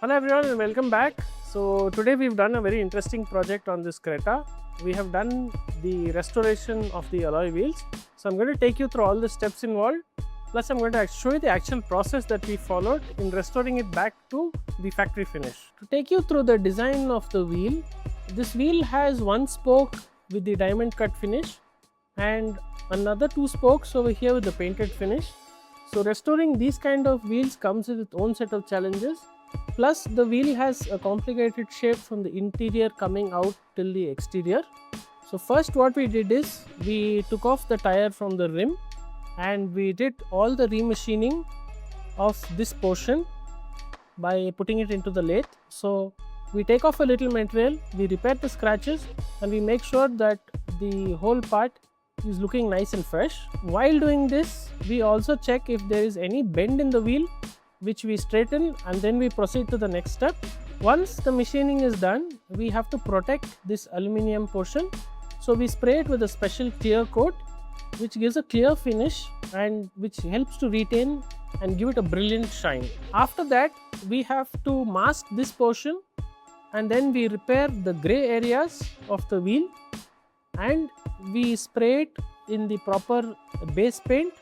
Hello everyone and welcome back. So today we've done a very interesting project on this Creta. We have done the restoration of the alloy wheels. So I'm going to take you through all the steps involved. Plus I'm going to show you the actual process that we followed in restoring it back to the factory finish. To take you through the design of the wheel, this wheel has one spoke with the diamond cut finish and another two spokes over here with the painted finish. So restoring these kind of wheels comes with its own set of challenges. Plus the wheel has a complicated shape from the interior coming out till the exterior. So first what we did is we took off the tire from the rim and we did all the remachining of this portion by putting it into the lathe. So we take off a little material, we repair the scratches and we make sure that the whole part is looking nice and fresh. While doing this, we also check if there is any bend in the wheel, which we straighten, and then we proceed to the next step. Once the machining is done, we have to protect this aluminum portion. So we spray it with a special clear coat which gives a clear finish and which helps to retain and give it a brilliant shine. After that, we have to mask this portion and then we repair the grey areas of the wheel and we spray it in the proper base paint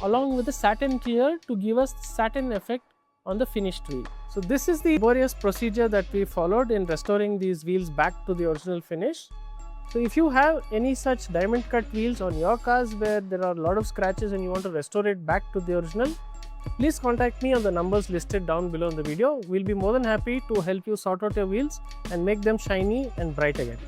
along with the satin clear to give us satin effect on the finished wheel. So this is the laborious procedure that we followed in restoring these wheels back to the original finish. So if you have any such diamond cut wheels on your cars where there are a lot of scratches and you want to restore it back to the original, please contact me on the numbers listed down below in the video. We'll be more than happy to help you sort out your wheels and make them shiny and bright again.